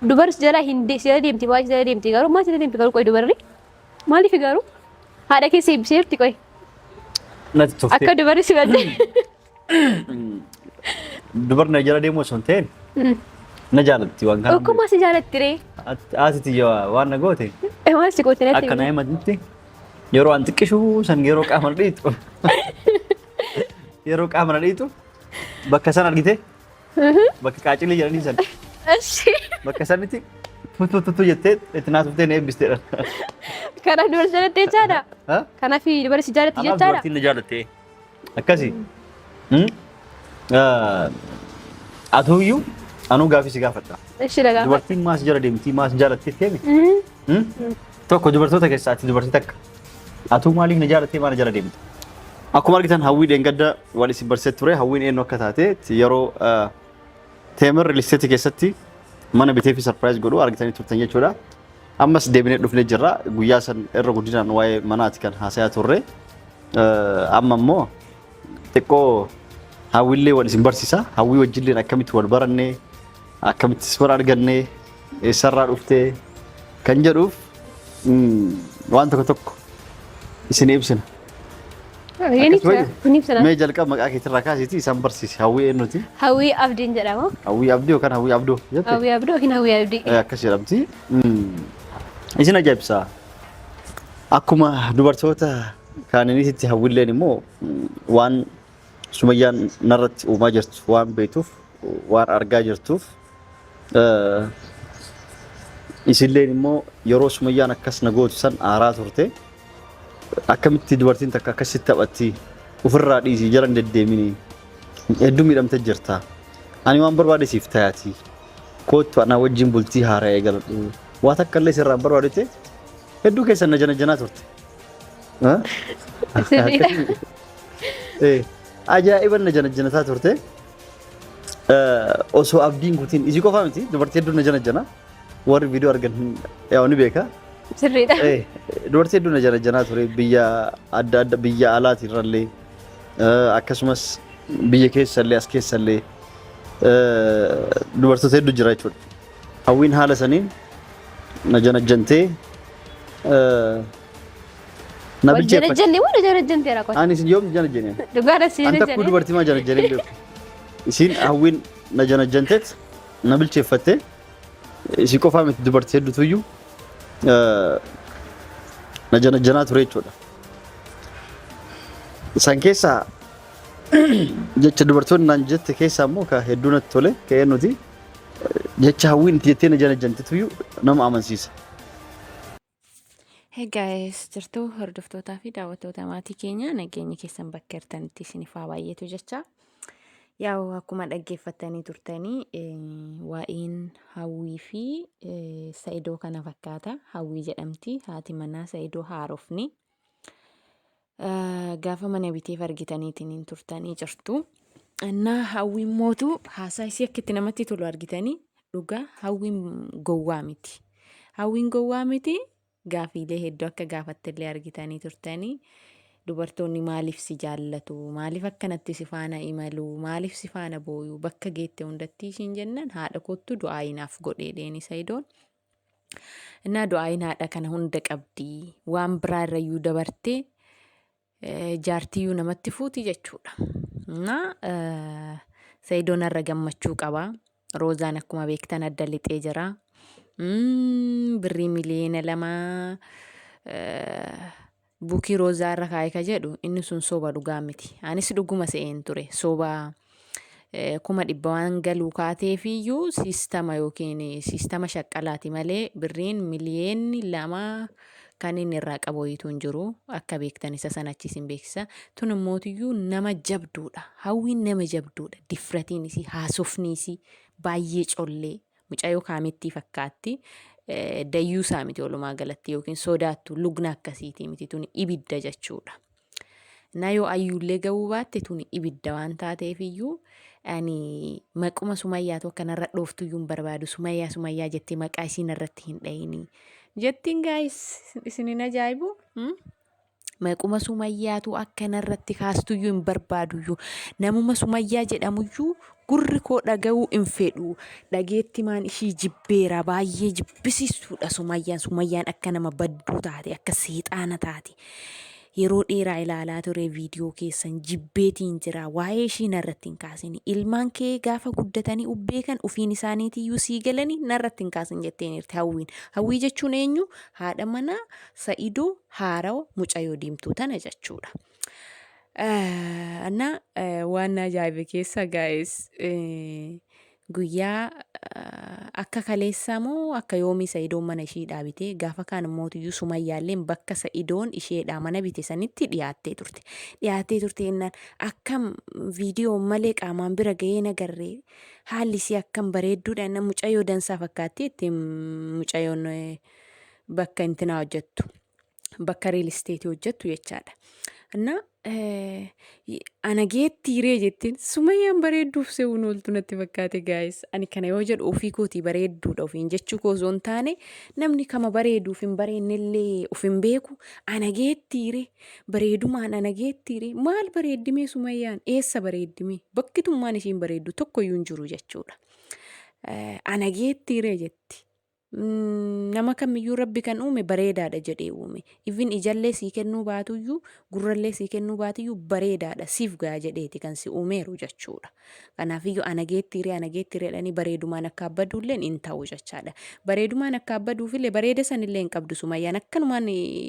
dubaris jala hindi sila deemti waa sila deemti garuu maal sila deemti garuu qoy dubarri maaliif garuu haadha keessa ibseerti qoy natti tufte akka dubarri si badde dubarna jala deemu osoo hin ta'in na jaalatti waan kana akkuma si jaalatti ree asiti waan na goote maal si goote natti akka na himanti yeroo an xiqqishu san yeroo qaama dhiitu yeroo qaama dhiitu bakka san argite bakka qaacilee jedhanii san እሺ bakka sanitti tutu jettee itti naasuftee na eebbisteedha kana dubarri jaalatti jechaadha kana fi dubarri si jaalatti jechaadha dubartiin na jaalatte akkasi atuyyuu anuu gaafii si gaafadha እሺ ለጋ dubartiin maas jala deemti maas jaalatte teemi tokko dubartoota keessaa ati dubartii takka atuu maaliif na jaalattee maana jala deemti akkuma argitan hawwii dheengadda waan isin barsiisaa ture hawwiin eenyu akka taate yeroo teemer listeeti keessatti mana bitee fi surprise godhu argitanii turtan jechuudha ammas deebinee dhufnee jirra guyyaa san irra guddinaan waa'ee manaati kan haasayaa turre amma immoo xiqqoo hawwiillee waan isin barsiisa hawwii wajjilleen akkamitti wal barannee akkamitti wal argannee eessarraa dhuftee kan jedhuuf waan tokko isin ibsina mee jalqaba maqaa keetirraa kaasitii isaan barsiisi hawwii eenyuti hawwii abdiin jedhama hawwii abdii yookaan hawwii abdoo jette hawwii abdoo yookiin hawwii abdii akkas jedhamti isin ajaa'ibsa akkuma dubartoota kaaniniititti hawwiilleen immoo waan sumayyaan narratti uumaa jirtu waan beektuuf waan argaa jirtuuf isilleen immoo yeroo sumayyaan akkas na gootu san aaraa turte akkamitti dubartiin takka akkasitti taphatti ofirraa dhiisii jala hin deddeemini hedduu miidhamtee jirta ani waan barbaade siif tayaati kootu ana wajjin bultii haaraa eegaladhu waa takka illee sirraan barbaadete hedduu keessa na janaa turte ajaa'iba na janataa turte osoo abdiin guutiin isii qofaa miti dubartii hedduu na janaa warri viidiyoo argan yaa ni beeka sirriidha dubartii hedduu na janaa ture biyya adda adda biyya alaati irrallee akkasumas biyya keessallee as keessallee dubartoota hedduu jira jechuudha hawwiin haala saniin na janajjantee na bilcheeffate janajjanne waan janajjante ra qoy ani yoom janajjane dhugaadha si anta janajjane kun dubartii maa janajjane beeku isiin hawwiin na janajjanteet na bilcheeffatte isii qofaa miti dubartii hedduutuyyuu na janajjanaa ture jechuudha isaan keessaa jecha dubartoonni naan jette keessaa immoo ka hedduu natti tole ka'ee nuti jecha hawwiin itti jettee na janajjantetuyyuu nama amansiisa. Hey guys, jirtuu hordoftootaa fi daawwattoota maatii keenya nageenyi keessan bakka jirtanitti isiniif haa baay'eetu jecha. Yaa akkuma dhaggeeffattanii turtanii waa'een hawwii fi Saidoo kana fakkaata. Hawwii jedhamti haati manaa Saidoo haarofni. Gaafa mana biteef argitaniitiin turtanii jirtu. Innaa hawwiin mootu haasaa isii akka itti namatti tolu argitanii dhugaa hawwiin gowwaa miti. Hawwiin gowwaa miti. Gaafiilee hedduu akka gaafattillee argitanii turtanii dubartoonni maaliif si jaallatu maaliif akkanatti si faana imalu maaliif si faana booyu bakka geette hundatti ishiin jennan haadha kottu du'aayinaaf godheedheeni Saidoon innaa du'aayin haadha kana hunda qabdi waan biraa irrayyuu dabartee jaartiyyuu namatti fuuti jechuudha innaa Saidoon irra gammachuu qaba Roozaan akkuma beektan adda lixee jira. Birrii miliyoona 2 buukii Roozaa irra kaa'e ka jedhu inni sun soba dhugaa miti. Anis dhuguma se'een ture soba 100,000 waan galuu kaateefiyyuu siistama yookiin siistama shaqqalaati malee birriin miliyoonni 2 kan inni irraa qabu hin jiru akka beektan isa sanachis hin beeksisa. Tun immootiyyuu nama jabduudha. Hawwiin nama jabduudha. Difratiinis haasofniis baay'ee collee. Mucaayoo kaamettii fakkaatti dayyuu isaa miti walumaa galatti yookiin sodaattu lugna akkasiitii miti tuni ibidda jechuudha. Na yoo ayyuullee ga'uu baatte tuni ibidda waan taateefiyyuu ani maquma Sumayyaa tokko kanarra dhooftuyyuu hin barbaadu Sumayyaa jettee maqaa isiin irratti hin dhayini jettiin gaayis isinin ajaa'ibu Maquma Sumayyaatu akkanarratti kaastuyyuu hin barbaaduyyuu. Namuma Sumayyaa jedhamuyyuu gurri koo dhaga'uu hin fedhu. Dhageettimaan ishii jibbeera baay'ee jibbisiistuudha Sumayyaan. Sumayyaan akka nama badduu taate akka seexaana taate. Yeroo dheeraa ilaalaa ture viidiyoo keessan jibbeetiin jira. Waa'ee ishii narratti hin kaasini. Ilmaan kee gaafa guddatanii ubbeekan ufiin isaaniitiyyuu sii galanii narratti hin kaasin jetteen jirti Hawwiin. Hawwii jechuun eenyu? Haadha manaa Sa'idoo Haarawa mucayyoo diimtuu tana jechuudha. Waan ajaa'iba keessa gaa'es guyyaa akka kaleessaa moo akka yoomii Sa'idoon mana ishii dhaabite gaafa kaan mootiyyuu Sumayyaalleen bakka Sa'idoon isheedhaa mana bite sanitti dhiyaattee turte. Dhiyaattee turte jennaan akkam viidiyoo malee qaamaan bira ga'ee nagarree haalli isii akkam bareedduudha. Inni mucayyoo dansaa fakkaatti ittiin mucayyoon bakka intinaa hojjettu bakka riil isteetii hojjettu jechaadha. Ana geettiiree jettiin Sumayyaan bareedduuf se'uun ooltu natti fakkaate gaa'is. Ani kana yoo jedhu ofii kootii bareedduudha ofiin jechuu koo osoo hin taane namni kama bareeduuf hin bareennellee of hin beeku. Ana geettiiree bareedumaan ana geettiiree maal bareeddimee Sumayyaan eessa bareeddimee bakkitummaan ishiin bareeddu tokkoyyuu hin jiru jechuudha. Ana geettiiree jetti. Nama kamiyyuu rabbi kan uume bareedaadha jedhee uume. Ifin ijallee sii kennuu baatuyyuu gurrallee sii kennuu baatuyyuu bareedaadha siif ga'a jedheeti kan si uumeeru jechuudha. Kanaafiyyuu ana geettireedhanii bareedumaan akka abbaduulleen hin ta'u jechaadha. Bareedumaan akka abbaduufillee bareeda sanillee hin qabdu Sumayyaan akkanumaan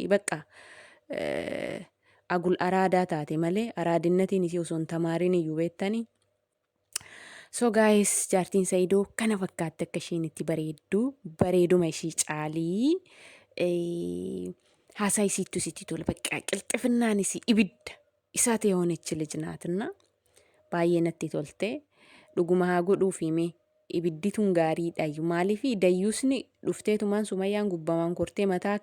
bakka agul araadaa taate malee araadinnatiin isii osoo hin tamaariin iyyuu beektanii. So guys, jaartiin Sa'idoo kana fakkaatti akka ishiin itti bareeddu bareeduma ishii caalii haasaa isiittu sitti tola bakka qilxifinnaan isii ibidda isaa ta'e hoonichi lijnaatinna baay'ee natti tolte dhuguma haa godhuuf hime ibiddituun gaariidha maaliif dayyuusni dhufteetumaan Sumayyaan gubbamaan kortee mataa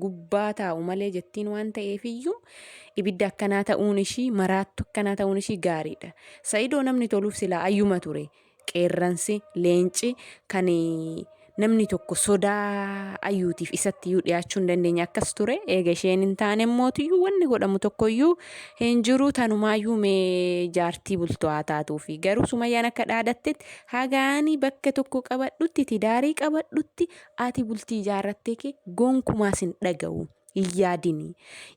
gubbaa taa'u malee jettiin waan ta'eefiyyuu ibidda akkanaa ta'uun ishii maraattu akkanaa ta'uun ishii gaariidha. Sa'idoo namni toluuf silaa ayyuma ture qeerransi leenci kan namni tokko sodaa ayyuutiif isatti iyyuu dhiyaachuu hin dandeenye akkas ture. Eega isheen hin taane mootiyyuu wanni godhamu tokkoyyuu hin jiru tanumaayyuu mee jaartii bultoo haa taatuufi garuu Sumayyaan akka dhaadattetti hagaanii bakka tokko qabadhutti tidaarii qabadhutti ati bultii ijaarrattee kee gonkumaas hin dhaga'u. Yaadini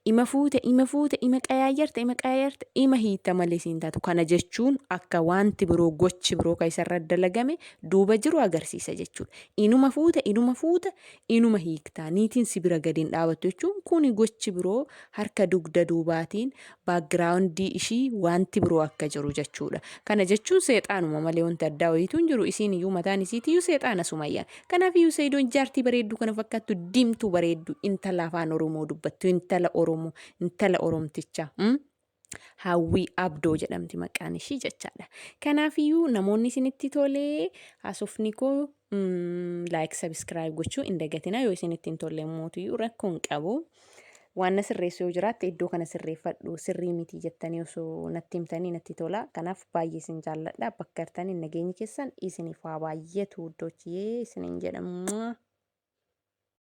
ima fuute ima qayyarte ima hiita malee siin taatu. Kana jechuun akka wanti biroo gochi biroo kan isarra dalagame duuba jiru agarsiisa jechuudha. Inuma fuuta inuma hiiktaa niitiin si bira gadi hin dhaabattu jechuun kuni gochi biroo harka dugda duubaatiin baagiraawundii ishii wanti biroo akka jiru jechuudha. Kana jechuun seexaanuma malee wanti addaa wayiitu hin jiru. Isiin iyyuu mataan isiitiyyuu seexaana Sumayyaan. Kanaafiyyuu Sa'idoon jaartii bareedduu kana fakkaattu diimtuu bareeddu intala afaan Oromoo dubbattu intala Oromoo intala Oromticha Hawwii Abdoo jedhamti maqaan ishii jechaadha. Kanaafiyyuu namoonni isinitti tolee haasofni koo like subscribe gochuu hin dagatina yoo isinitti hin tolle mootiyyuu rakkoo hin qabu. Waan na sirreessu yoo jiraatte iddoo kana sirreeffadhu sirrii miti jettanii osoo natti himtanii natti tola. Kanaaf baay'ee isin jaalladha bakka jirtanii nageenyi keessan isiniif haa baay'eetu iddoochiyee isiniin jedhamu.